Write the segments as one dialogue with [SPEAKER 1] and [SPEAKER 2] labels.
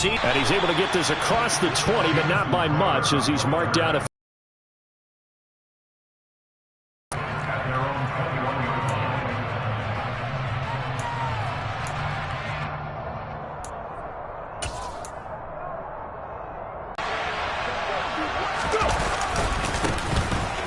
[SPEAKER 1] And he's able to get this across the 20, but not by much as he's marked down a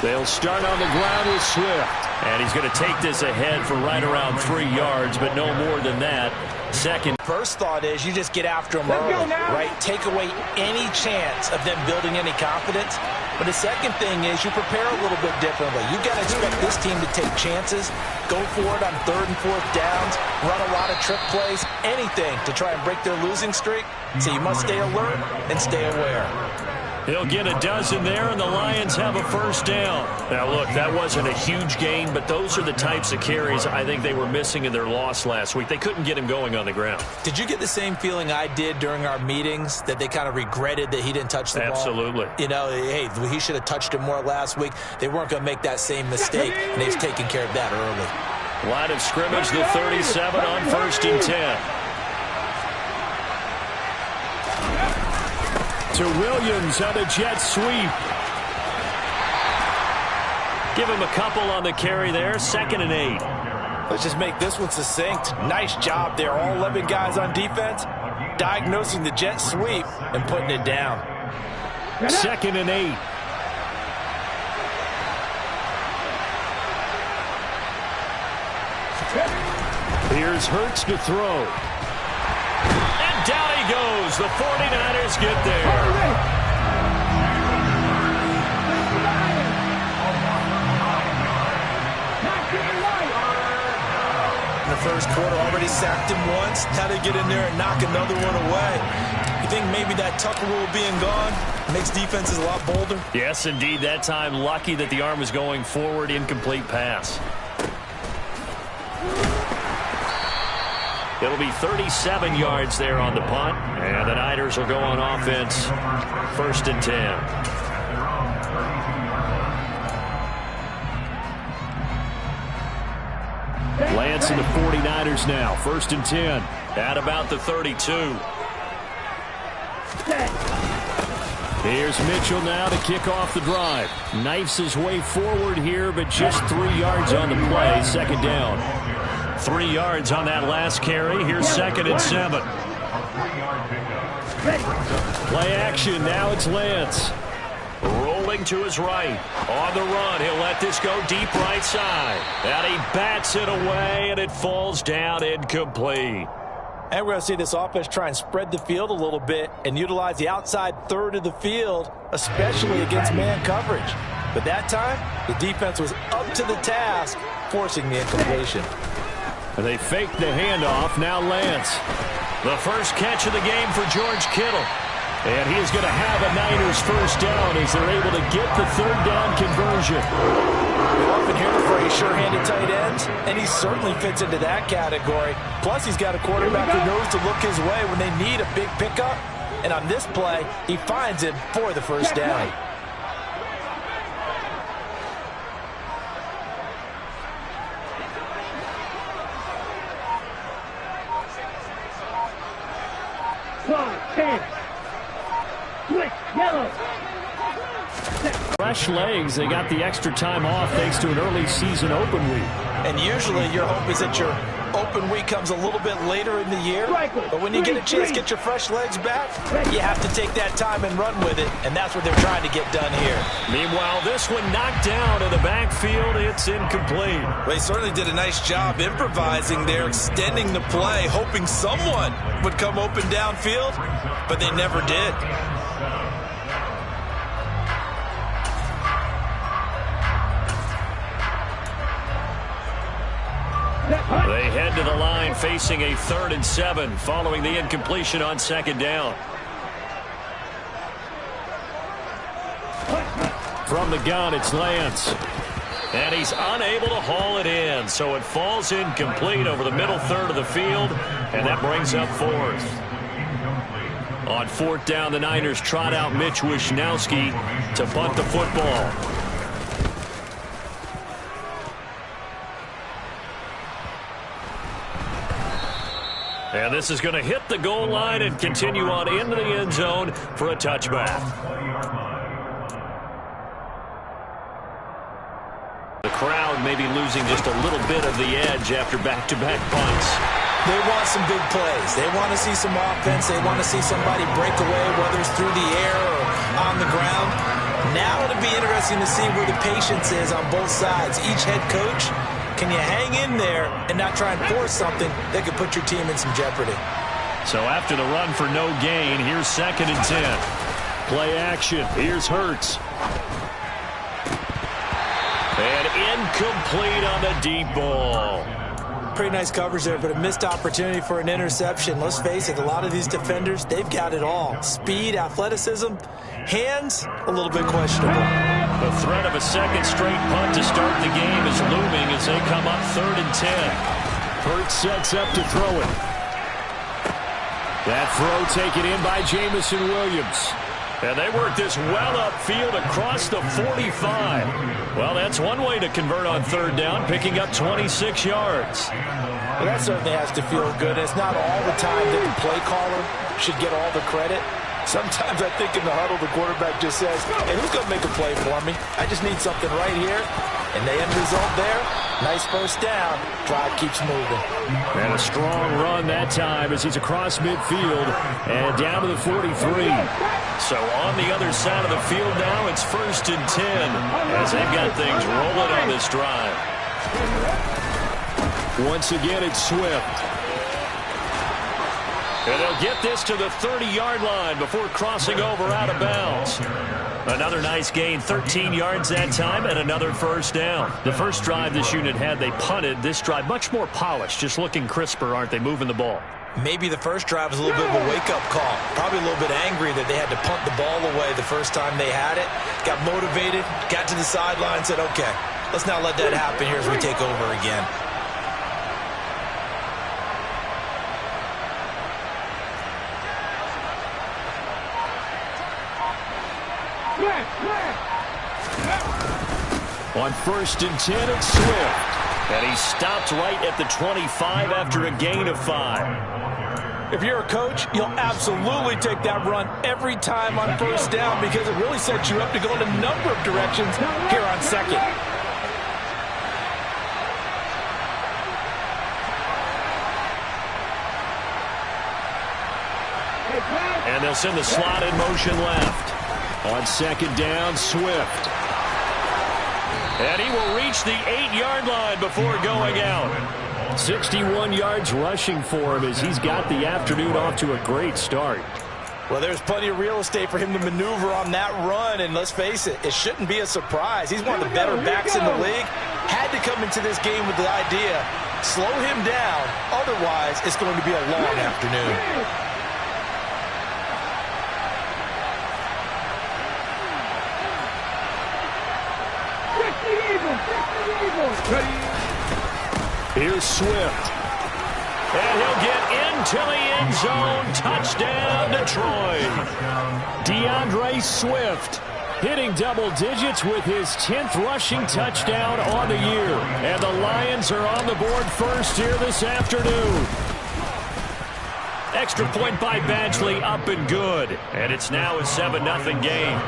[SPEAKER 1] They'll start on the ground with Swift. And he's going to take this ahead for right around 3 yards, but no more than that. Second.
[SPEAKER 2] First thought is you just get after them early, right? Take away any chance of them building any confidence. But the second thing is you prepare a little bit differently. You've got to expect this team to take chances, go for it on 3rd and 4th downs, run a lot of trick plays, anything to try and break their losing streak. So you must stay alert and stay aware.
[SPEAKER 1] He'll get a dozen there, and the Lions have a first down. Now, look, that wasn't a huge gain, but those are the types of carries I think they were missing in their loss last week. They couldn't get him going on the ground.
[SPEAKER 2] Did you get the same feeling I did during our meetings, that they kind of regretted that he didn't touch the ball?
[SPEAKER 1] Absolutely.
[SPEAKER 2] You know, hey, he should have touched it more last week. They weren't going to make that same mistake, and they've taken care of that early.
[SPEAKER 1] Line of scrimmage, the 37 on 1st and 10. To Williams on a jet sweep. Give him a couple on the carry there. 2nd and 8.
[SPEAKER 2] Let's just make this one succinct. Nice job there. All 11 guys on defense diagnosing the jet sweep and putting it down.
[SPEAKER 1] 2nd and 8. Here's Hurts to throw. Down he goes. The 49ers get there.
[SPEAKER 2] In the first quarter, already sacked him once. Now they get in there and knock another one away. You think maybe that Tucker rule being gone makes defenses a lot bolder?
[SPEAKER 1] Yes, indeed. That time, lucky that the arm was going forward. Incomplete pass. It'll be 37 yards there on the punt. And the Niners will go on offense. 1st and 10. Lance and the 49ers now. 1st and 10. At about the 32. Here's Mitchell now to kick off the drive. Knifes his way forward here, but just 3 yards on the play. 2nd down. 3 yards on that last carry. Here's 2nd and 7. Play action. Now it's Lance. Rolling to his right. On the run. He'll let this go deep right side. And he bats it away, and it falls down incomplete.
[SPEAKER 2] And we're going to see this offense try and spread the field a little bit and utilize the outside third of the field, especially against man coverage. But that time, the defense was up to the task, forcing the incompletion.
[SPEAKER 1] They faked the handoff. Now Lance. The first catch of the game for George Kittle. And he is going to have a Niners first down as they're able to get the 3rd down conversion.
[SPEAKER 2] We often hear the phrase sure-handed tight ends, and he certainly fits into that category. Plus, he's got a quarterback who knows to look his way when they need a big pickup. And on this play, he finds him for the first down.
[SPEAKER 1] Fresh legs. They got the extra time off thanks to an early season open week.
[SPEAKER 2] And usually your hope is that your open week comes a little bit later in the year. But when you get a chance to get your fresh legs back, you have to take that time and run with it. And that's what they're trying to get done here.
[SPEAKER 1] Meanwhile, this one knocked down in the backfield. It's incomplete.
[SPEAKER 2] Well, they certainly did a nice job improvising there, extending the play, hoping someone would come open downfield, but they never did.
[SPEAKER 1] They head to the line facing a 3rd and 7 following the incompletion on 2nd down. From the gun, it's Lance. And he's unable to haul it in, so it falls incomplete over the middle third of the field, and that brings up 4th. On 4th down, the Niners trot out Mitch Wishnowski to punt the football. And And this is going to hit the goal line and continue on into the end zone for a touchback. The crowd may be losing just a little bit of the edge after back-to-back punts.
[SPEAKER 2] They want some big plays. They want to see some offense. They want to see somebody break away, whether it's through the air or on the ground. Now it'll be interesting to see where the patience is on both sides. Each head coach, can you hang in there and not try and force something that could put your team in some jeopardy?
[SPEAKER 1] So after the run for no gain, here's 2nd and 10. Play action. Here's Hurts. And incomplete on the deep ball.
[SPEAKER 2] Pretty nice coverage there, but a missed opportunity for an interception. Let's face it, a lot of these defenders, they've got it all. Speed, athleticism, hands, a little bit questionable.
[SPEAKER 1] The threat of a second straight punt to start the game is looming as they come up 3rd and 10. Hurts sets up to throw it. That throw taken in by Jamison Williams. And they work this well upfield across the 45. Well, that's one way to convert on 3rd down, picking up 26 yards.
[SPEAKER 2] Well, that certainly has to feel good. It's not all the time that the play caller should get all the credit. Sometimes I think in the huddle, the quarterback just says, hey, who's going to make a play for me? I just need something right here. And the end result there, nice first down. Drive keeps moving.
[SPEAKER 1] And a strong run that time as he's across midfield and down to the 43. So on the other side of the field now, it's 1st and 10 as they've got things rolling on this drive. Once again, it's Swift. And they'll get this to the 30-yard line before crossing over out of bounds. Another nice gain, 13 yards that time, and another first down. The first drive this unit had, they punted. This drive, much more polished, just looking crisper, aren't they, moving the ball?
[SPEAKER 2] Maybe the first drive was a little bit of a wake-up call. Probably a little bit angry that they had to punt the ball away the first time they had it. Got motivated, got to the sideline, said, okay, let's not let that happen here as we take over again.
[SPEAKER 1] On 1st and 10, it's Swift. And he stopped right at the 25 after a gain of 5.
[SPEAKER 2] If you're a coach, you'll absolutely take that run every time on first down because it really sets you up to go in a number of directions here on 2nd.
[SPEAKER 1] And they'll send the slot in motion left. On 2nd down, Swift. And he will reach the 8-yard line before going out. 61 yards rushing for him as he's got the afternoon off to a great start.
[SPEAKER 2] Well, there's plenty of real estate for him to maneuver on that run, and let's face it, it shouldn't be a surprise. He's one of the better backs in the league. Had to come into this game with the idea, slow him down, otherwise it's going to be a long afternoon.
[SPEAKER 1] Here's Swift. And he'll get into the end zone. Touchdown, Detroit. DeAndre Swift hitting double digits with his 10th rushing touchdown on the year. And the Lions are on the board first here this afternoon. Extra point by Badgley, up and good. And it's now a 7-0 game.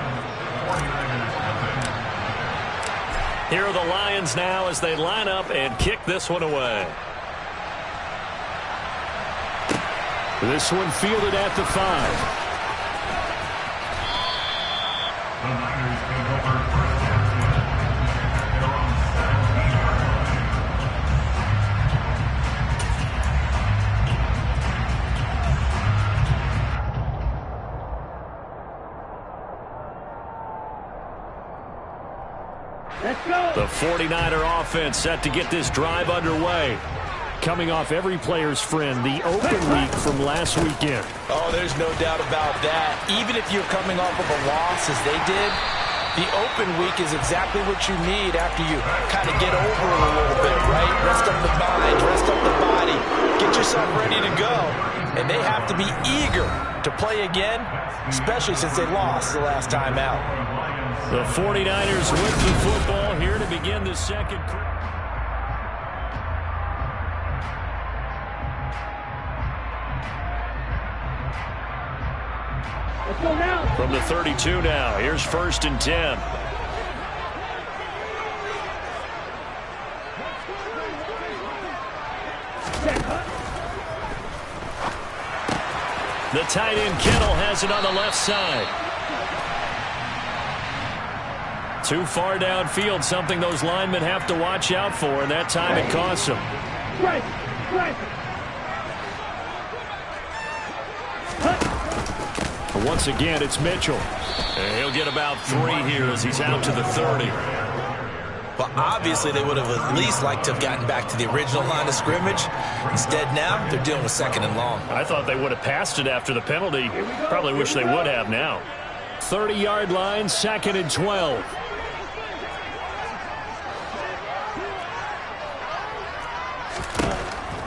[SPEAKER 1] Here are the Lions now as they line up and kick this one away. This one fielded at the 5. The 49er offense set to get this drive underway. Coming off every player's friend, the open week from last weekend.
[SPEAKER 2] Oh, there's no doubt about that. Even if you're coming off of a loss as they did, the open week is exactly what you need after you kind of get over it a little bit, right? Rest up the mind, rest up the body, get yourself ready to go. And they have to be eager to play again, especially since they lost the last time out.
[SPEAKER 1] The 49ers with the football here to begin the second quarter. From the 32 now, here's 1st and 10. The tight end Kittle has it on the left side. Too far downfield, something those linemen have to watch out for, and that time it costs them. Once again, it's Mitchell. And he'll get about 3 here as he's out to the 30.
[SPEAKER 2] Well, obviously they would have at least liked to have gotten back to the original line of scrimmage. Instead now, they're dealing with 2nd and long.
[SPEAKER 1] I thought they would have passed it after the penalty. Probably wish they would have now. 30-yard line, 2nd and 12.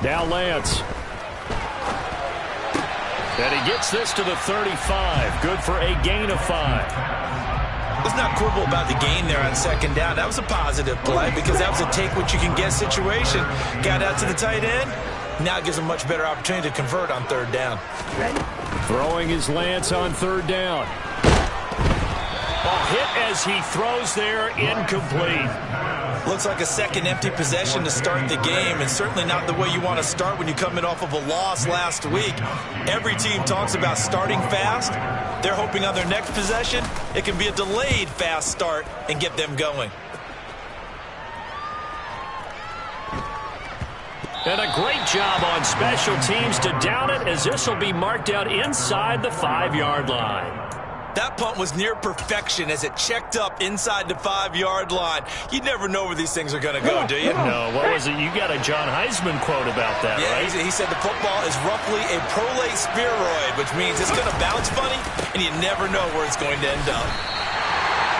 [SPEAKER 1] Now Lance. And he gets this to the 35. Good for a gain of 5.
[SPEAKER 2] Let's not quibble about the gain there on 2nd down. That was a positive play because that was a take-what-you-can-get situation. Got out to the tight end. Now it gives him a much better opportunity to convert on 3rd down.
[SPEAKER 1] Throwing his Lance on 3rd down. Hit as he throws there, incomplete.
[SPEAKER 2] Looks like a second empty possession to start the game, and certainly not the way you want to start when you're coming off of a loss last week. Every team talks about starting fast. They're hoping on their next possession, it can be a delayed fast start and get them going.
[SPEAKER 1] And a great job on special teams to down it, as this will be marked out inside the 5-yard line.
[SPEAKER 2] That punt was near perfection as it checked up inside the 5-yard line. You never know where these things are going to go, do you?
[SPEAKER 1] No, what was it? You got a John Heisman quote about that,
[SPEAKER 2] right?
[SPEAKER 1] Yeah,
[SPEAKER 2] he said the football is roughly a prolate spheroid, which means it's going to bounce funny, and you never know where it's going to end up.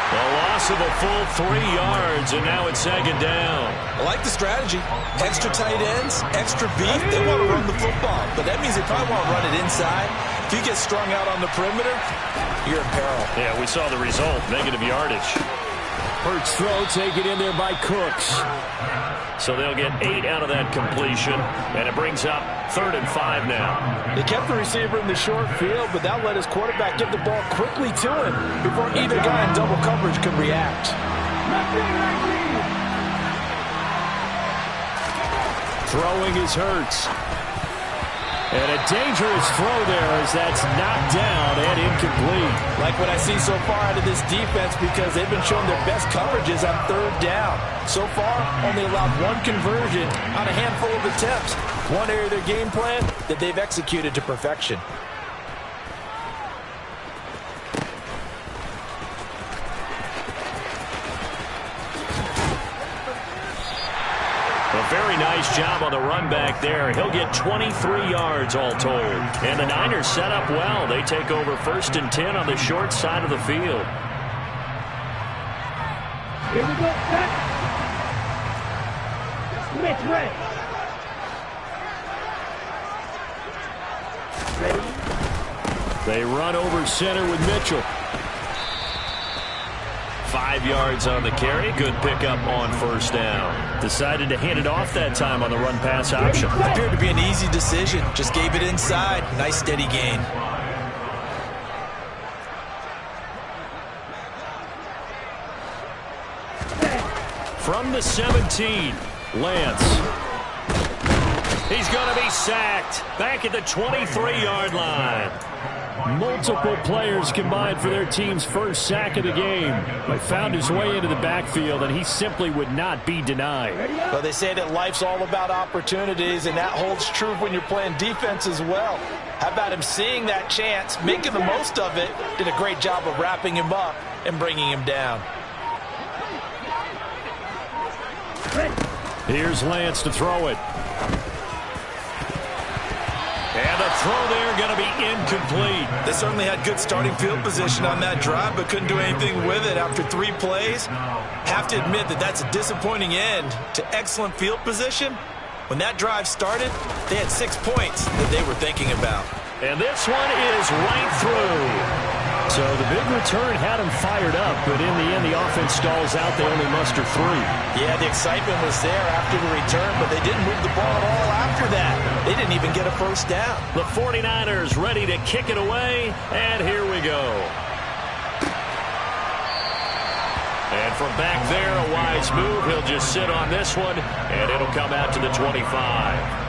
[SPEAKER 1] A loss of a full 3 yards, and now it's 2nd down.
[SPEAKER 2] I like the strategy. Extra tight ends, extra beef, they want to run the football. But that means they probably want to run it inside. If you get strung out on the perimeter, you're in peril.
[SPEAKER 1] Yeah, we saw the result, negative yardage. Hurts throw taken in there by Cooks. So they'll get 8 out of that completion, and it brings up 3rd and 5 now.
[SPEAKER 3] They kept the receiver in the short field, but that let his quarterback get the ball quickly to him before either guy in double coverage could react.
[SPEAKER 1] Throwing is Hurts. And a dangerous throw there as that's knocked down and incomplete.
[SPEAKER 3] Like what I see so far out of this defense, because they've been showing their best coverages on 3rd down. So far, only allowed 1 conversion on a handful of attempts. One area of their game plan that they've executed to perfection.
[SPEAKER 1] A very nice job on the run back there. He'll get 23 yards all told. And the Niners set up well. They take over 1st and 10 on the short side of the field.
[SPEAKER 4] Here we go. Mitch ready.
[SPEAKER 1] They run over center with Mitchell. 5 yards on the carry. Good pickup on 1st down. Decided to hand it off that time on the run-pass option.
[SPEAKER 2] Appeared to be an easy decision. Just gave it inside. Nice steady gain.
[SPEAKER 1] From the 17, Lance. He's going to be sacked. Back at the 23-yard line. Multiple players combined for their team's first sack of the game. But found his way into the backfield, and he simply would not be denied.
[SPEAKER 3] Well, they say that life's all about opportunities, and that holds true when you're playing defense as well. How about him seeing that chance, making the most of it, did a great job of wrapping him up and bringing him down.
[SPEAKER 1] Here's Lance to throw it. And the throw there going to be incomplete.
[SPEAKER 2] They certainly had good starting field position on that drive, but couldn't do anything with it after 3 plays. Have to admit that that's a disappointing end to excellent field position. When that drive started, they had 6 points that they were thinking about.
[SPEAKER 1] And this one is right through. So the big return had them fired up, but in the end, the offense stalls out. They only muster 3.
[SPEAKER 2] Yeah, the excitement was there after the return, but they didn't move the ball at all after that. They didn't even get a first down.
[SPEAKER 1] The 49ers ready to kick it away, and here we go. And from back there, a wise move. He'll just sit on this one, and it'll come out to the 25.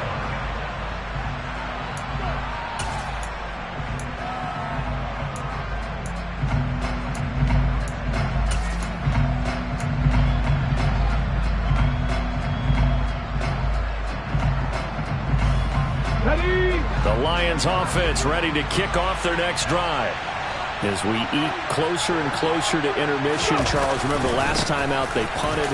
[SPEAKER 1] The Lions offense ready to kick off their next drive. As we eat closer and closer to intermission, Charles, remember last time out they punted.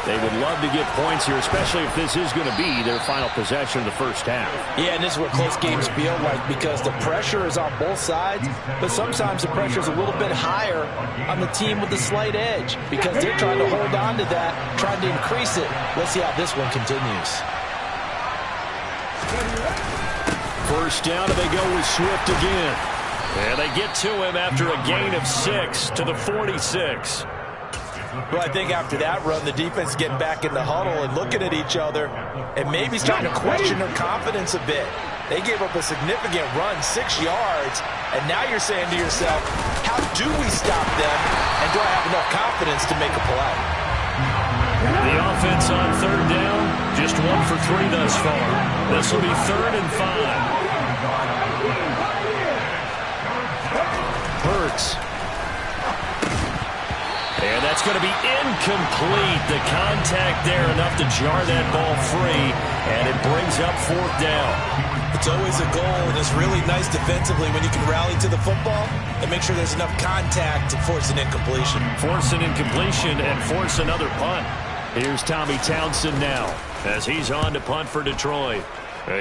[SPEAKER 1] They would love to get points here, especially if this is going to be their final possession of the first half.
[SPEAKER 2] Yeah, and this is what close games feel like because the pressure is on both sides, but sometimes the pressure is a little bit higher on the team with the slight edge because they're trying to hold on to that, trying to increase it. Let's see how this one continues.
[SPEAKER 1] First down, and they go with Swift again. And they get to him after a gain of 6 to the 46.
[SPEAKER 2] Well, I think after that run, the defense is getting back in the huddle and looking at each other and maybe starting to question their confidence a bit. They gave up a significant run, 6 yards, and now you're saying to yourself, how do we stop them, and do I have enough confidence to make a play?
[SPEAKER 1] The offense on third down, just 1 for 3 thus far. This will be 3rd and 5. Hurts. And that's going to be incomplete. The contact there enough to jar that ball free, and it brings up 4th down.
[SPEAKER 2] It's always a goal, and it's really nice defensively when you can rally to the football and make sure there's enough contact to force an incompletion.
[SPEAKER 1] Force an incompletion and force another punt. Here's Tommy Townsend now as he's on to punt for Detroit.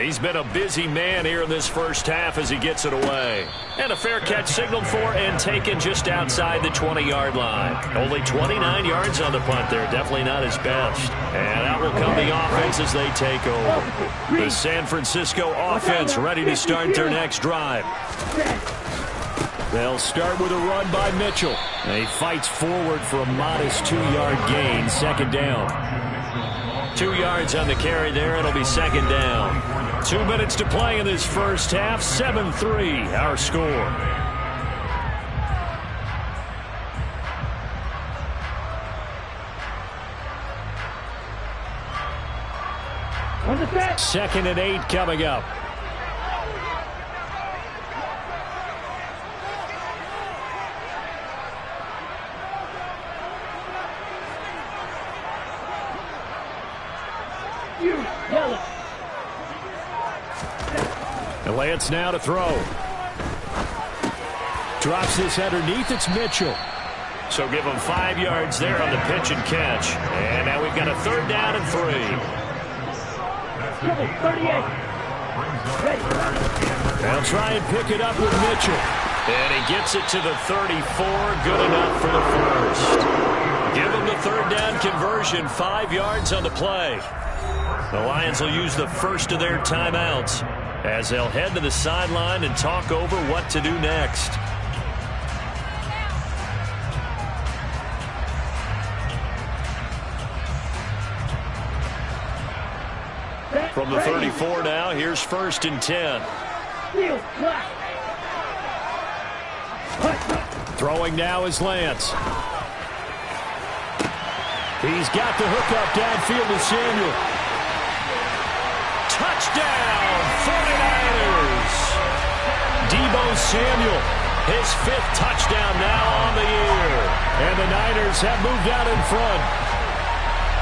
[SPEAKER 1] He's been a busy man here in this first half as he gets it away. And a fair catch signaled for and taken just outside the 20-yard line. Only 29 yards on the punt there. Definitely not his best. And out will come the offense as they take over. The San Francisco offense ready to start their next drive. They'll start with a run by Mitchell. He fights forward for a modest 2-yard gain. 2nd down. 2 yards on the carry there. It'll be 2nd down. 2 minutes to play in this first half. 7-3 our score.
[SPEAKER 4] On the set.
[SPEAKER 1] 2nd and 8 coming up. And Lance now to throw. Drops this underneath. It's Mitchell. So give him 5 yards there on the pitch and catch. And now we've got a 3rd down and 3.
[SPEAKER 4] 38.
[SPEAKER 1] They'll try and pick it up with Mitchell. And he gets it to the 34. Good enough for the first. Give him the 3rd down conversion. 5 yards on the play. The Lions will use the first of their timeouts as they'll head to the sideline and talk over what to do next. From the 34 now, here's 1st and 10. Throwing now is Lance. He's got the hook up downfield to Samuel. Touchdown, 49ers. Deebo Samuel, his 5th touchdown now on the year. And the Niners have moved out in front.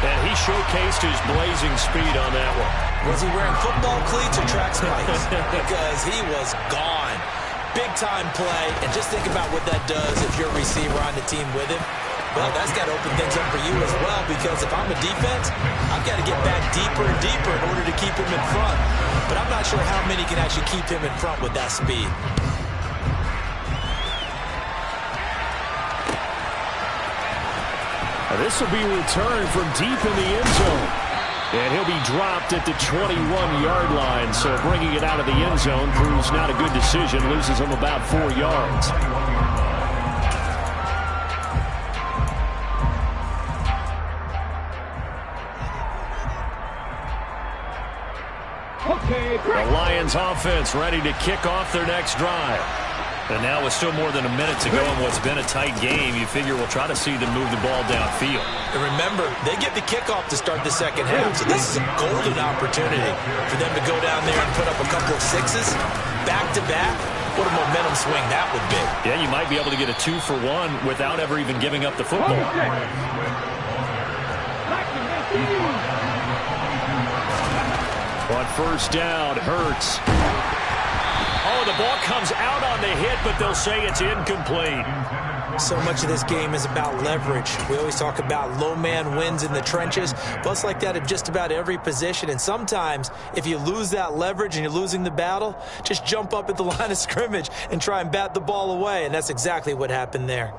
[SPEAKER 1] And he showcased his blazing speed on that one.
[SPEAKER 2] Was he wearing football cleats or track spikes? Because he was gone. Big-time play. And just think about what that does if you're a receiver on the team with him. Well, that's got to open things up for you as well, because if I'm a defense, I've got to get back deeper and deeper in order to keep him in front. But I'm not sure how many can actually keep him in front with that speed.
[SPEAKER 1] This will be returned from deep in the end zone. And he'll be dropped at the 21-yard line. So bringing it out of the end zone proves not a good decision. Loses him about 4 yards. 2nd and 10 now. Lions offense ready to kick off their next drive. And now with still more than a minute to go in what's been a tight game, you figure we'll try to see them move the ball downfield.
[SPEAKER 2] And remember, they get the kickoff to start the second half, so this is a golden opportunity for them to go down there and put up a couple of sixes back-to-back. What a momentum swing that would be.
[SPEAKER 1] Yeah, you might be able to get a 2-for-1 without ever even giving up the football. On first down, Hurts. Oh, the ball comes out on the hit, but they'll say it's incomplete.
[SPEAKER 2] So much of this game is about leverage. We always talk about low man wins in the trenches. But it's like that at just about every position. And sometimes, if you lose that leverage and you're losing the battle, just jump up at the line of scrimmage and try and bat the ball away. And that's exactly what happened there.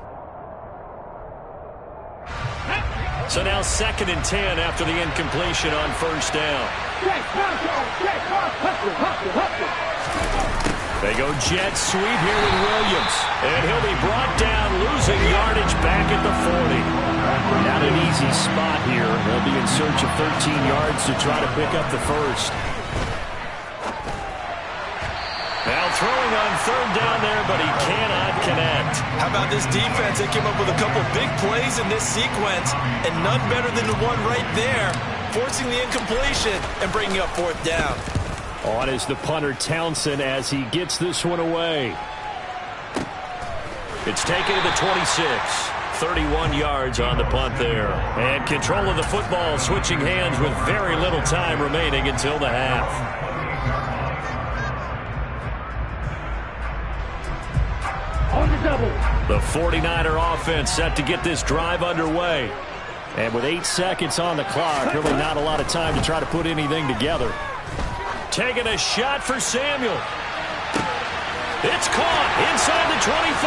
[SPEAKER 1] So now 2nd and 10 after the incompletion on first down. They go jet sweep here with Williams. And he'll be brought down, losing yardage back at the 40. Not an easy spot here. They'll be in search of 13 yards to try to pick up the first. Now throwing on third down there, but he cannot connect.
[SPEAKER 3] How about this defense? They came up with a couple big plays in this sequence, and none better than the one right there, forcing the incompletion and bringing up 4th down.
[SPEAKER 1] On is the punter Townsend as he gets this one away. It's taken to the 26. 31 yards on the punt there. And control of the football switching hands with very little time remaining until the half.
[SPEAKER 4] On the double.
[SPEAKER 1] The 49er offense set to get this drive underway. And with 8 seconds on the clock, really not a lot of time to try to put anything together. Taking a shot for Samuel. It's caught inside the 25.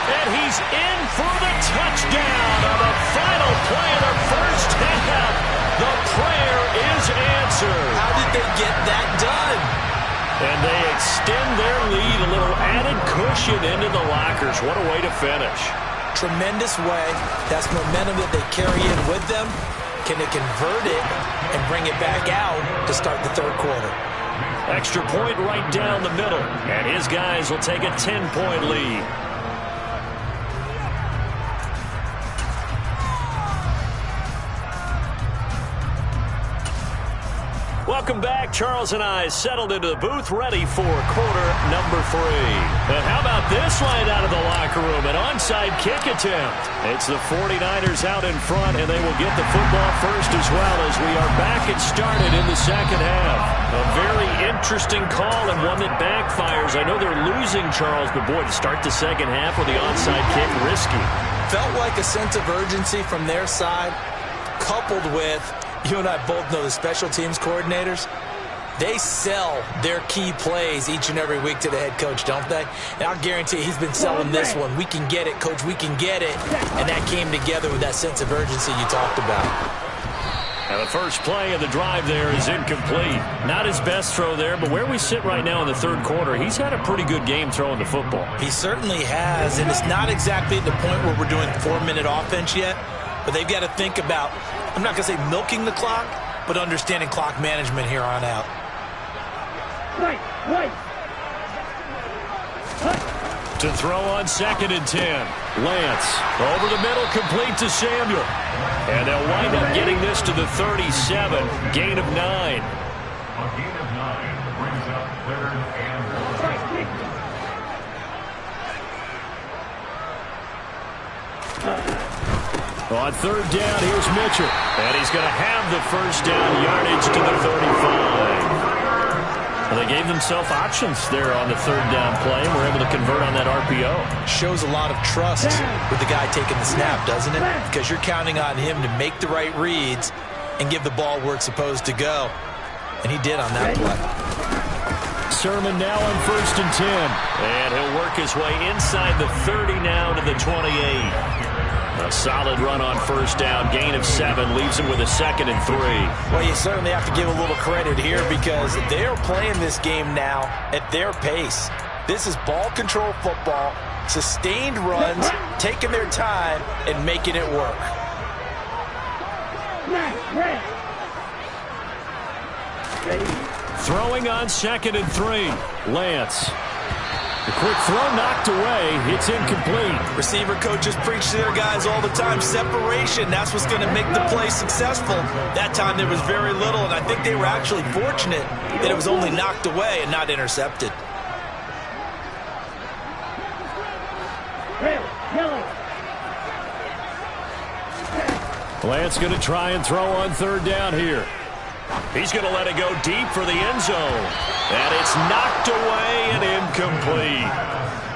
[SPEAKER 1] And he's in for the touchdown on the final play of the first half. The prayer is answered.
[SPEAKER 2] How did they get that done?
[SPEAKER 1] And they extend their lead, a little added cushion into the lockers. What a way to finish.
[SPEAKER 2] Tremendous way. That's momentum that they carry in with them. Can they convert it and bring it back out to start the third quarter?
[SPEAKER 1] Extra point right down the middle. And his guys will take a 10-point lead. Welcome back. Charles and I settled into the booth, ready for quarter number 3. And how about this line out of the locker room? An onside kick attempt. It's the 49ers out in front, and they will get the football first as well as we are back and started in the second half. A very interesting call and one that backfires. I know they're losing, Charles, but boy, to start the second half with the onside kick, risky.
[SPEAKER 2] Felt like a sense of urgency from their side, coupled with, you and I both know the special teams coordinators, they sell their key plays each and every week to the head coach, don't they? And I'll guarantee he's been selling this one. We can get it, coach, we can get it. And that came together with that sense of urgency you talked about.
[SPEAKER 1] And the first play of the drive there is incomplete. Not his best throw there, but where we sit right now in the third quarter, he's had a pretty good game throwing the football.
[SPEAKER 2] He certainly has, and it's not exactly at the point where we're doing 4-minute offense yet, but they've got to think about, I'm not going to say milking the clock, but understanding clock management here on out.
[SPEAKER 4] Right.
[SPEAKER 1] To throw on 2nd and 10. Lance over the middle, complete to Samuel. And they'll wind up getting this to the 37, gain of 9.
[SPEAKER 5] A gain of 9 brings up 3rd and 1.
[SPEAKER 1] On 3rd down, here's Mitchell. And he's going to have the first down yardage to the 35. Well, they gave themselves options there on the 3rd down play and were able to convert on that RPO.
[SPEAKER 2] Shows a lot of trust with the guy taking the snap, doesn't it? Because you're counting on him to make the right reads and give the ball where it's supposed to go. And he did on that play.
[SPEAKER 1] Sermon now on 1st and 10. And he'll work his way inside the 30 now to the 28. A solid run on 1st down, gain of 7, leaves him with a 2nd and 3.
[SPEAKER 2] Well, you certainly have to give a little credit here because they're playing this game now at their pace. This is ball control football, sustained runs, taking their time, and making it work.
[SPEAKER 1] Throwing on 2nd and 3. Lance. The quick throw knocked away. It's incomplete.
[SPEAKER 3] Receiver coaches preach to their guys all the time. Separation, that's what's going to make the play successful. That time there was very little, and I think they were actually fortunate that it was only knocked away and not intercepted.
[SPEAKER 1] Lance going to try and throw on 3rd down here. He's going to let it go deep for the end zone. And it's knocked away and incomplete.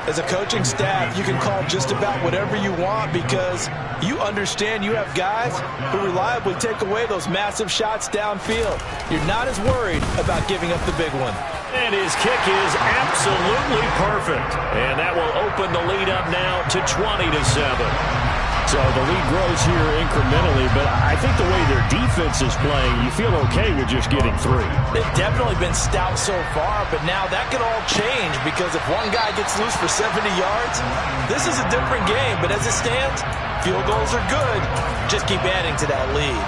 [SPEAKER 3] As a coaching staff, you can call just about whatever you want because you understand you have guys who reliably take away those massive shots downfield. You're not as worried about giving up the big one.
[SPEAKER 1] And his kick is absolutely perfect. And that will open the lead up now to 20-7. So the lead grows here incrementally, but I think the way their defense is playing, you feel okay with just getting 3.
[SPEAKER 3] They've definitely been stout so far, but now that could all change because if one guy gets loose for 70 yards, this is a different game. But as it stands, field goals are good. Just keep adding to that lead.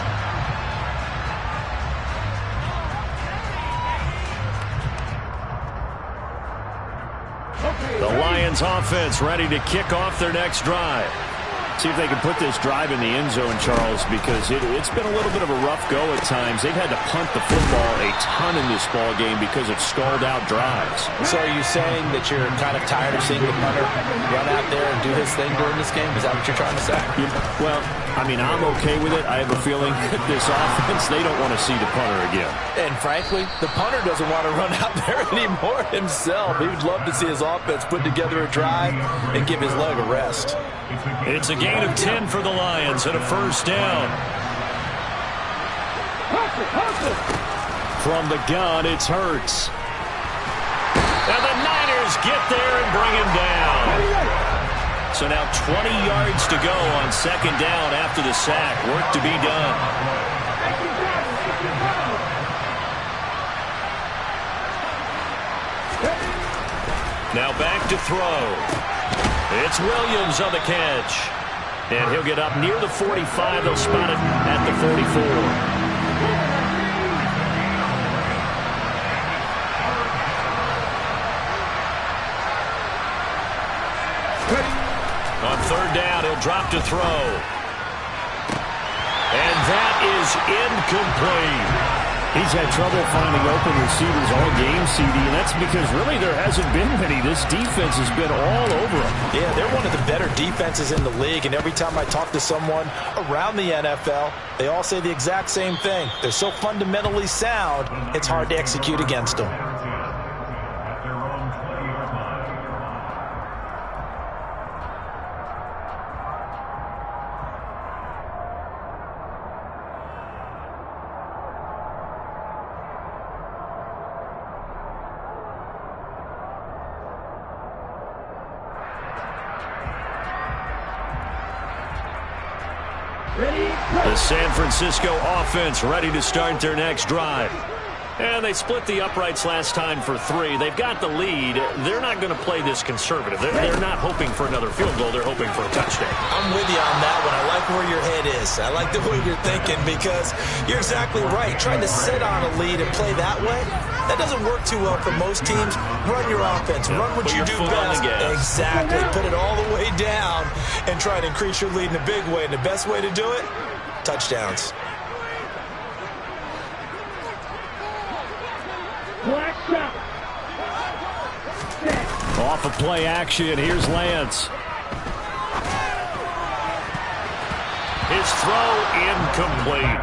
[SPEAKER 1] The Lions offense ready to kick off their next drive. See if they can put this drive in the end zone, Charles, because it's been a little bit of a rough go at times. They've had to punt the football a ton in this ball game because of stalled-out drives.
[SPEAKER 3] So are you saying that you're kind of tired of seeing the punter run out there and do his thing during this game? Is that what you're trying to say?
[SPEAKER 1] Well, I mean, I'm okay with it. I have a feeling that this offense, they don't want to see the punter again.
[SPEAKER 3] And frankly, the punter doesn't want to run out there anymore himself. He would love to see his offense put together a drive and give his leg a rest.
[SPEAKER 1] It's a gain of 10 for the Lions and a 1st down. From the gun, it's Hurts. And the Niners get there and bring him down. So now 20 yards to go on 2nd down after the sack. Work to be done. Now back to throw. It's Williams on the catch. And he'll get up near the 45. They'll spot it at the 44. On 3rd down, he'll drop to throw. And that is incomplete. He's had trouble finding open receivers all game, CD, and that's because really there hasn't been many. This defense has been all over him.
[SPEAKER 3] Yeah, they're one of the better defenses in the league, and every time I talk to someone around the NFL, they all say the exact same thing. They're so fundamentally sound, it's hard to execute against them.
[SPEAKER 1] The San Francisco offense ready to start their next drive. And they split the uprights last time for 3. They've got the lead. They're not going to play this conservative. They're not hoping for another field goal. They're hoping for a touchdown.
[SPEAKER 3] I'm with you on that one. I like where your head is. I like the way you're thinking because you're exactly right. Trying to sit on a lead and play that way, that doesn't work too well for most teams. Run your offense. Run what you do best. Exactly. Put it all the way down and try to increase your lead in a big way. And the best way to do it, touchdowns.
[SPEAKER 1] Off of play action, here's Lance. His throw incomplete.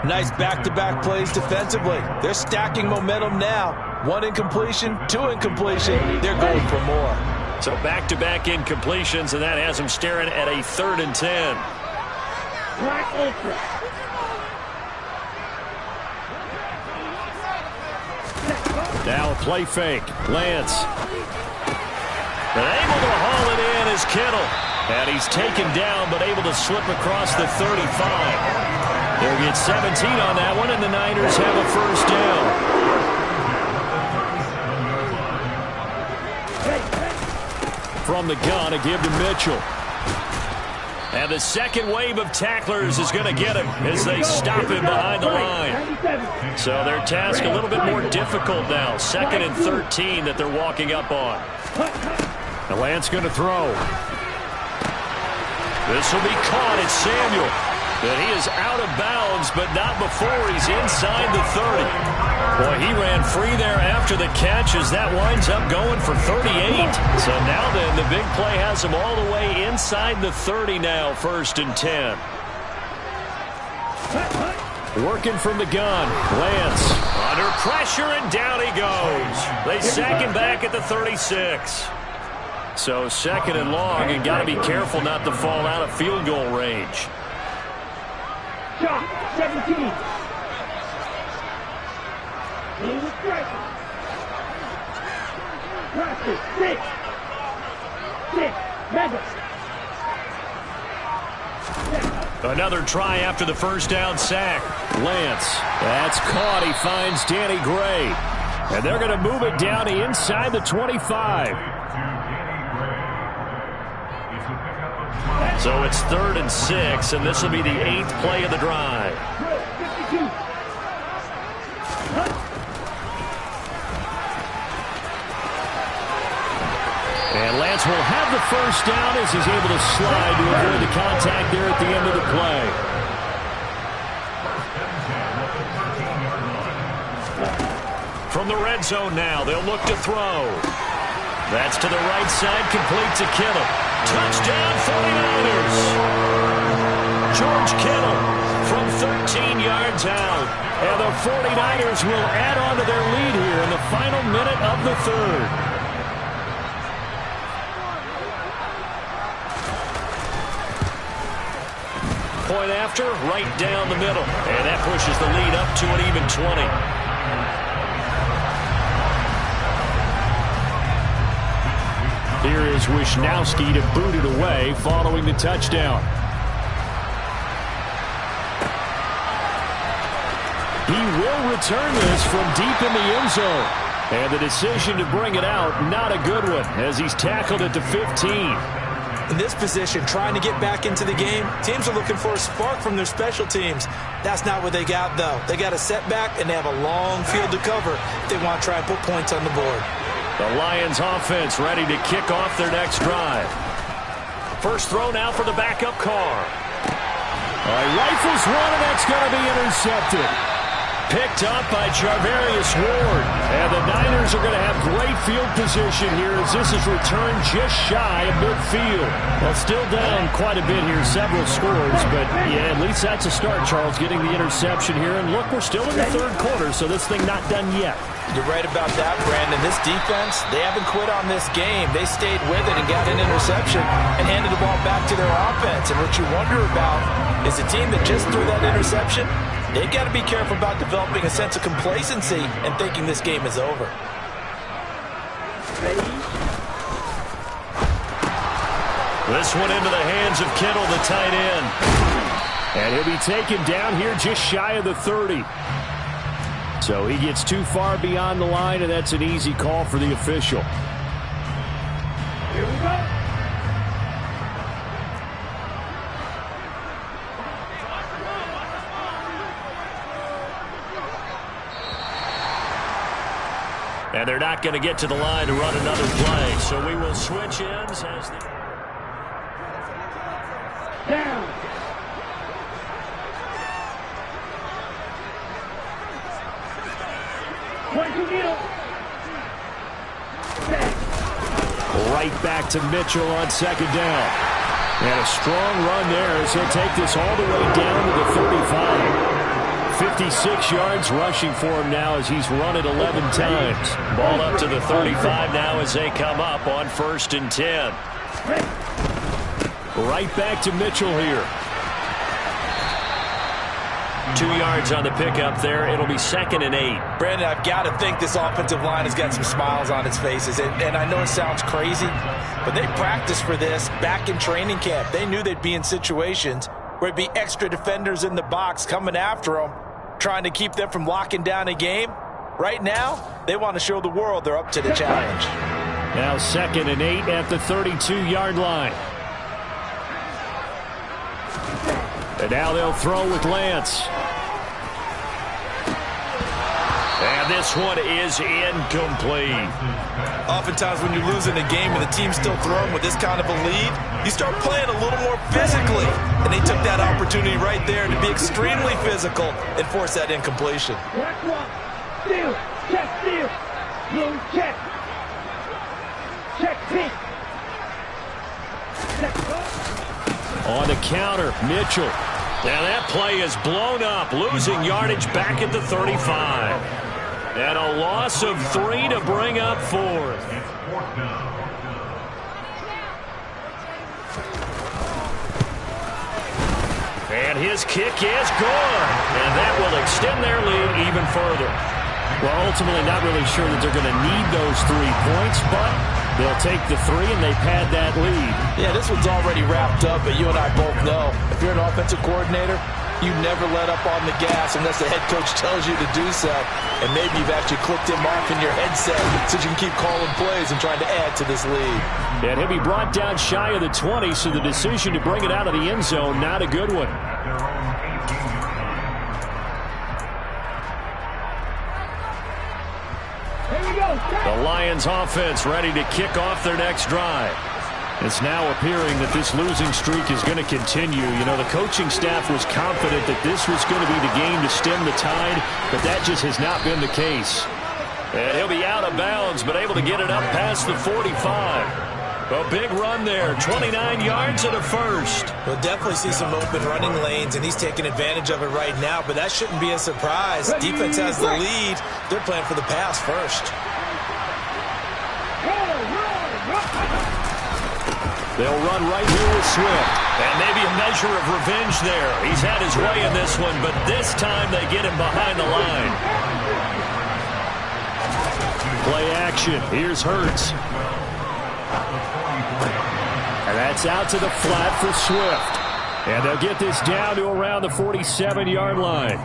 [SPEAKER 3] Nice back-to-back plays defensively. They're stacking momentum now. 1 incompletion, 2 incompletion. They're going for more.
[SPEAKER 1] So back-to-back incompletions, and that has him staring at a 3rd and 10. Now a play fake. Lance. And able to haul it in is Kittle. And he's taken down, but able to slip across the 35. They'll get 17 on that one, and the Niners have a 1st down. From the gun, a give to Mitchell. And the second wave of tacklers is going to get him as they stop him behind the line. So their task a little bit more difficult now. 2nd and 13 that they're walking up on. The Lance going to throw. This will be caught. It's Samuel. But he is out of bounds, but not before he's inside the 30. Boy, he ran free there after the catch as that winds up going for 38. So now then, the big play has him all the way inside the 30 now, 1st and 10. Working from the gun. Lance under pressure, and down he goes. They sack him back at the 36. So 2nd and long, and got to be careful not to fall out of field goal range.
[SPEAKER 4] Shot, 17. Practice, 6.
[SPEAKER 1] Another try after the first down sack. Lance, that's caught. He finds Danny Gray. And they're going to move it down to inside the 25. So it's 3rd and 6, and this will be the 8th play of the drive. And Lance will have the first down as he's able to slide to avoid the contact there at the end of the play. From the red zone now, they'll look to throw. That's to the right side, complete to Kittle. Touchdown 49ers. George Kittle from 13 yards out. And the 49ers will add on to their lead here in the final minute of the 3rd. Point after, right down the middle. And that pushes the lead up to an even 20. Here is Wisnowski to boot it away following the touchdown. He will return this from deep in the end zone. And the decision to bring it out, not a good one, as he's tackled at the 15.
[SPEAKER 2] In this position, trying to get back into the game, teams are looking for a spark from their special teams. That's not what they got, though. They got a setback, and they have a long field to cover if they want to try and put points on the board.
[SPEAKER 1] The Lions offense ready to kick off their next drive. First throw now for the backup car. Rifles one, and that's going to be intercepted. Picked up by Charvarius Ward. And the Niners are going to have great field position here as this is returned just shy of midfield. Well, still down quite a bit here, several scores, but yeah, at least that's a start, Charles, getting the interception here. And look, we're still in the 3rd quarter, so this thing not done yet.
[SPEAKER 2] You're right about that, Brandon. This defense, they haven't quit on this game. They stayed with it and got an interception and handed the ball back to their offense. And what you wonder about is a team that just threw that interception, they've got to be careful about developing a sense of complacency and thinking this game is over.
[SPEAKER 1] This one into the hands of Kittle, the tight end. And he'll be taken down here just shy of the 30. So he gets too far beyond the line, and that's an easy call for the official.
[SPEAKER 4] Here we go.
[SPEAKER 1] And they're not going to get to the line to run another play. So we will switch ends as the...
[SPEAKER 4] Down.
[SPEAKER 1] Right back to Mitchell on 2nd down. And a strong run there as he'll take this all the way down to the 35. 56 yards rushing for him now as he's run it 11 times. Ball up to the 35 now as they come up on 1st and 10. Right back to Mitchell here. 2 yards on the pickup there. It'll be 2nd and 8.
[SPEAKER 2] Brandon, I've got to think this offensive line has got some smiles on its faces. And I know it sounds crazy, but they practiced for this back in training camp. They knew they'd be in situations where it'd be extra defenders in the box coming after them, trying to keep them from locking down a game. Right now, they want to show the world they're up to the challenge.
[SPEAKER 1] Now 2nd and 8 at the 32-yard line. And now they'll throw with Lance. And this one is incomplete.
[SPEAKER 3] Oftentimes when you're losing a game and the team's still throwing with this kind of a lead, you start playing a little more physically. And they took that opportunity right there to be extremely physical and force that incompletion.
[SPEAKER 4] Black one. Steal. Check steal. Blue check. Check pink.
[SPEAKER 1] On the counter, Mitchell. Now that play is blown up, losing yardage back at the 35. And a loss of 3 to bring up 4th. And his kick is good. And that will extend their lead even further. Well, ultimately not really sure that they're going to need those 3 points, but they'll take the 3 and they pad that lead.
[SPEAKER 3] Yeah, this one's already wrapped up, but you and I both know if you're an offensive coordinator, you never let up on the gas unless the head coach tells you to do so. And maybe you've actually clicked him off in your headset so you can keep calling plays and trying to add to this lead.
[SPEAKER 1] And he'll be brought down shy of the 20, so the decision to bring it out of the end zone, not a good one. The Lions offense ready to kick off their next drive. It's now appearing that this losing streak is going to continue. You know, the coaching staff was confident that this was going to be the game to stem the tide, but that just has not been the case. And he'll be out of bounds, but able to get it up past the 45. A big run there, 29 yards and a first.
[SPEAKER 2] We'll definitely see some open running lanes, and he's taking advantage of it right now, but that shouldn't be a surprise. Defense has the lead. They're playing for the pass first.
[SPEAKER 1] They'll run right here with Swift. And maybe a measure of revenge there. He's had his way in this one, but this time they get him behind the line. Play action. Here's Hurts. And that's out to the flat for Swift. And they'll get this down to around the 47-yard line.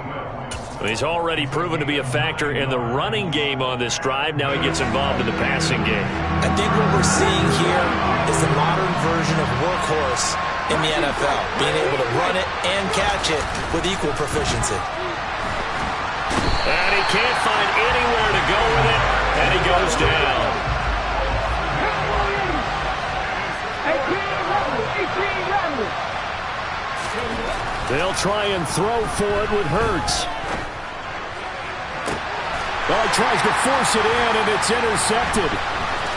[SPEAKER 1] He's already proven to be a factor in the running game on this drive. Now he gets involved in the passing game.
[SPEAKER 2] I think what we're seeing here is the modern version of workhorse in the NFL, being able to run it and catch it with equal proficiency.
[SPEAKER 1] And he can't find anywhere to go with it, and he goes down. They'll try and throw for it with Hurts. Well, he tries to force it in, and it's intercepted.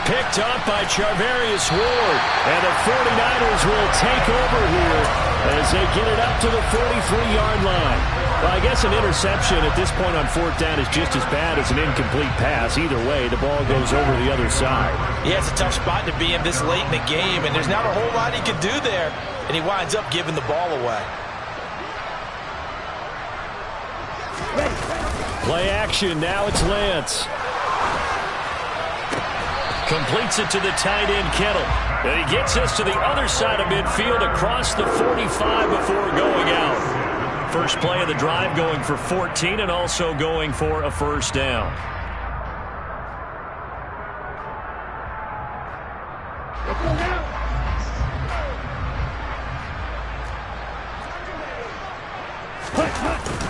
[SPEAKER 1] Picked up by Charvarius Ward. And the 49ers will take over here as they get it up to the 43-yard line. Well, I guess an interception at this point on 4th down is just as bad as an incomplete pass. Either way, the ball goes over the other side.
[SPEAKER 2] Yeah, it's a tough spot to be in this late in the game, and there's not a whole lot he can do there. And he winds up giving the ball away.
[SPEAKER 1] Play action. Now it's Lance. Completes it to the tight end, Kittle. And he gets us to the other side of midfield across the 45 before going out. First play of the drive going for 14 and also going for a first down.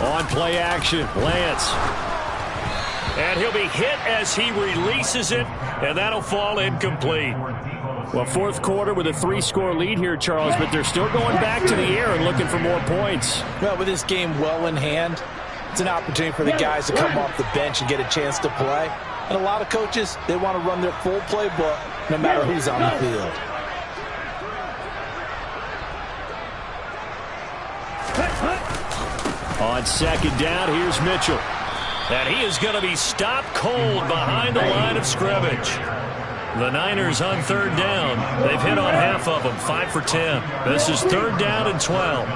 [SPEAKER 1] On play action, Lance. And he'll be hit as he releases it, and that'll fall incomplete. Well, 4th quarter with a 3-score lead here, Charles, but they're still going back to the air and looking for more points.
[SPEAKER 2] Well, with this game well in hand, it's an opportunity for the guys to come off the bench and get a chance to play. And a lot of coaches, they want to run their full playbook no matter who's on the field.
[SPEAKER 1] On 2nd down, here's Mitchell. And he is going to be stopped cold behind the line of scrimmage. The Niners on 3rd down. They've hit on half of them, 5 for 10. This is 3rd down and 12.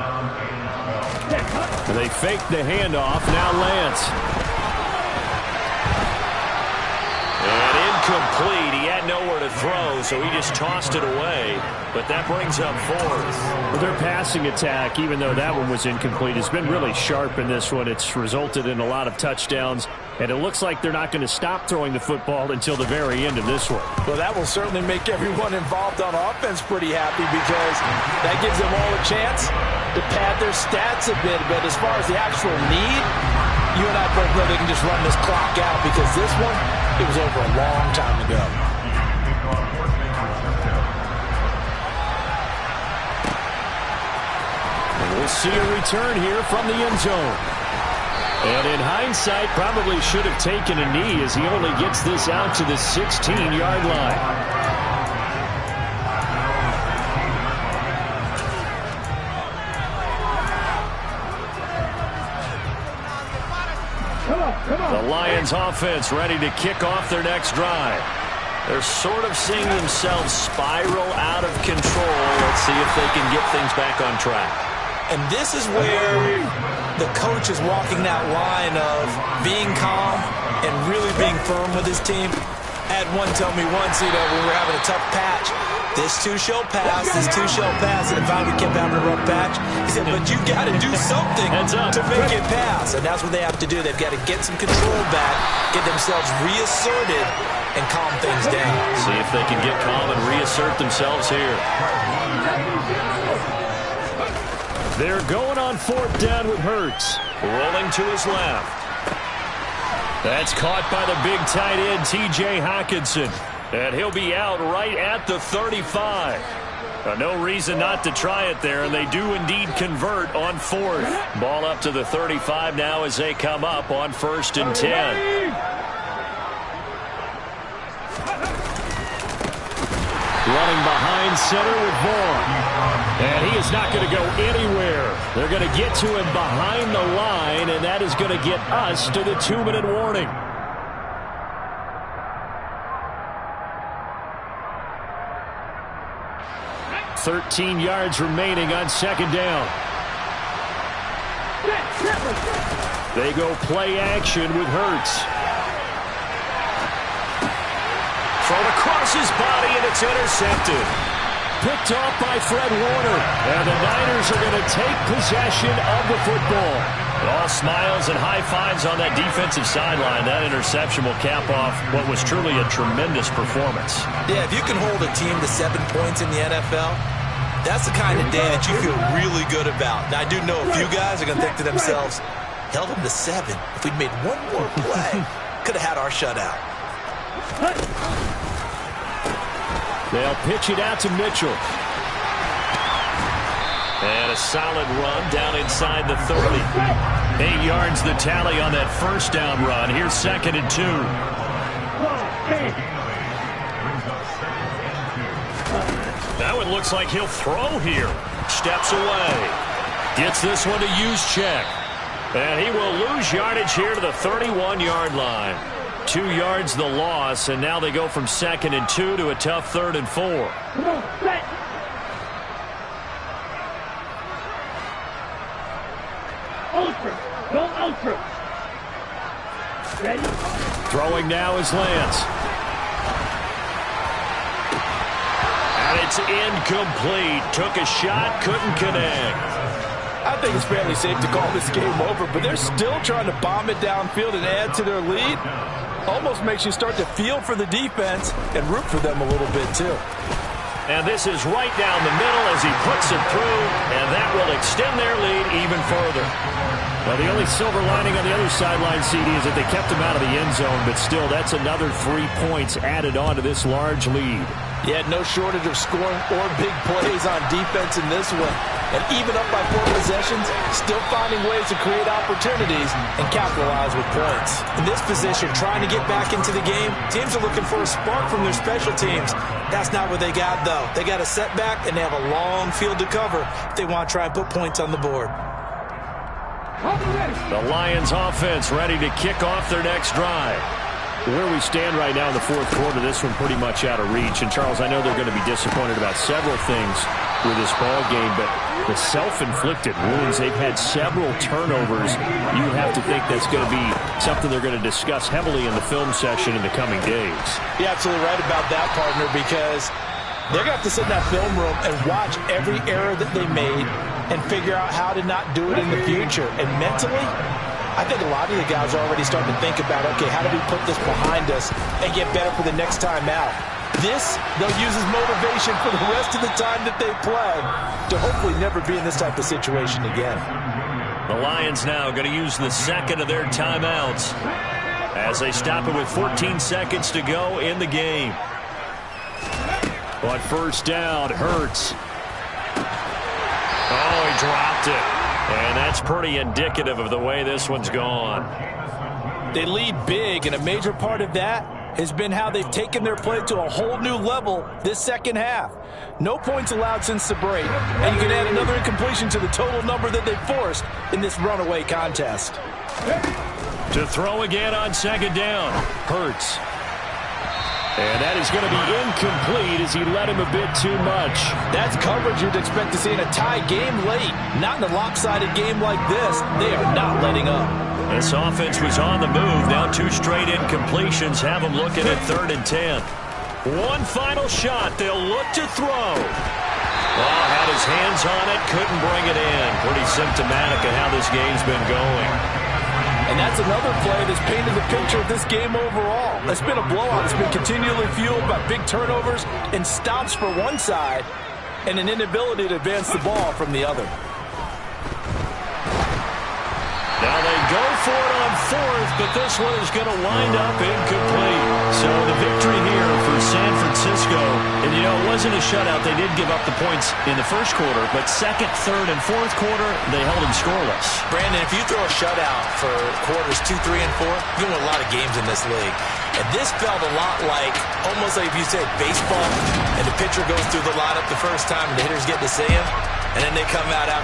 [SPEAKER 1] They fake the handoff. Now Lance. And incomplete. He had nowhere to throw, so he just tossed it away. But that brings up 4th. Well, their passing attack, even though that one was incomplete, has been really sharp in this one. It's resulted in a lot of touchdowns And it looks like they're not going to stop throwing the football until the very end of this one.
[SPEAKER 3] Well, that will certainly make everyone involved on offense pretty happy because that gives them all a chance to pad their stats a bit. But as far as the actual need, you and I both know they can just run this clock out because this one, it was over a long time ago.
[SPEAKER 1] And we'll see a return here from the end zone. And in hindsight, probably should have taken a knee as he only gets this out to the 16-yard line. The Lions offense ready to kick off their next drive. They're sort of seeing themselves spiral out of control. Let's see if they can get things back on track.
[SPEAKER 2] And this is where the coach is walking that line of being calm and really being firm with his team. I had one tell me once, when we were having a tough patch, this too shall pass, this too shall pass, and finally we kept having a rough patch. He said, but you got to do something to make it pass. And that's what they have to do. They've got to get some control back, get themselves reasserted, and calm things down.
[SPEAKER 1] See if they can get calm and reassert themselves here. They're going on fourth down with Hurts. Rolling to his left. That's caught by the big tight end, T.J. Hockenson. And he'll be out right at the 35. No reason not to try it there, and they do indeed convert on fourth. Ball up to the 35 now as they come up on 1st and 10. Running behind center with Vaughn. And he is not going to go anywhere. They're going to get to him behind the line, and that is going to get us to the 2-minute warning. "13 yards remaining on 2nd down. They go play action with Hurts. Thrown across his body, and it's intercepted. Picked off by Fred Warner. And the Niners are going to take possession of the football. All smiles and high fives on that defensive sideline. That interception will cap off what was truly a tremendous performance.
[SPEAKER 2] Yeah, if you can hold a team to 7 points in the NFL, that's the kind of day that you feel really good about. Now, I do know a few guys are going to think to themselves, held them to 7. If we'd made one more play, could have had our shutout.
[SPEAKER 1] They'll pitch it out to Mitchell. And a solid run down inside the 30. 8 yards the tally on that 1st down run. Here's 2nd and 2. That one looks like he'll throw here. Steps away. Gets this one to Juszczyk. And he will lose yardage here to the 31-yard line. 2 yards the loss, and now they go from 2nd and 2 to a tough 3rd and 4.
[SPEAKER 4] Come on, set. Ultra. Go ultra. Ready?
[SPEAKER 1] Throwing now is Lance. And it's incomplete. Took a shot, couldn't connect.
[SPEAKER 3] I think it's fairly safe to call this game over, but they're still trying to bomb it downfield and add to their lead. Almost makes you start to feel for the defense and root for them a little bit, too.
[SPEAKER 1] And this is right down the middle as he puts it through, and that will extend their lead even further. Well, the only silver lining on the other sideline, CD, is that they kept him out of the end zone, but still, that's another 3 points added on to this large lead.
[SPEAKER 3] Yeah, no shortage of scoring or big plays on defense in this one. And even up by 4 possessions, still finding ways to create opportunities and capitalize with points.
[SPEAKER 2] In this position, trying to get back into the game, teams are looking for a spark from their special teams. That's not what they got, though. They got a setback, and they have a long field to cover if they want to try and put points on the board.
[SPEAKER 1] The Lions offense ready to kick off their next drive. Where we stand right now in the 4th quarter, this one pretty much out of reach. And, Charles, I know they're going to be disappointed about several things with this ball game, but the self-inflicted wounds, they've had several turnovers. You have to think that's going to be something they're going to discuss heavily in the film session in the coming days.
[SPEAKER 3] You're absolutely right about that, partner, because they're going to have to sit in that film room and watch every error that they made and figure out how to not do it in the future. And mentally,
[SPEAKER 2] I think a lot of the guys are already starting to think about, okay, how do we put this behind us and get better for the next time out? This, they'll use as motivation for the rest of the time that they play to hopefully never be in this type of situation again.
[SPEAKER 1] The Lions now going to use the second of their timeouts as they stop it with 14 seconds to go in the game. On first down, Hurts. Oh, he dropped it. And that's pretty indicative of the way this one's gone.
[SPEAKER 3] They lead big, and a major part of that has been how they've taken their play to a whole new level this second half. No points allowed since the break, and you can add another incompletion to the total number that they forced in this runaway contest.
[SPEAKER 1] To throw again on second down, Hurts. And that is going to be incomplete as he led him a bit too much.
[SPEAKER 3] That's coverage you'd expect to see in a tie game late. Not in a lopsided game like this. They are not letting up.
[SPEAKER 1] This offense was on the move. Now 2 straight incompletions have them looking at 3rd and 10. One final shot. They'll look to throw. Oh, had his hands on it. Couldn't bring it in. Pretty symptomatic of how this game's been going.
[SPEAKER 3] And that's another play that's painted the picture of this game overall. It's been a blowout. It's been continually fueled by big turnovers and stops for one side and an inability to advance the ball from the other.
[SPEAKER 1] Now they go for it on 4th, but this one is going to wind up incomplete. So the victory here for San Francisco. And, you know, it wasn't a shutout. They did give up the points in the first quarter, but 2nd, 3rd, and 4th quarter, they held them scoreless.
[SPEAKER 2] Brandon, if you throw a shutout for quarters 2, 3, and 4, you win a lot of games in this league. And this felt a lot like, almost like if you said baseball, and the pitcher goes through the lineup the first time, and the hitters get to see him, and then they come out after.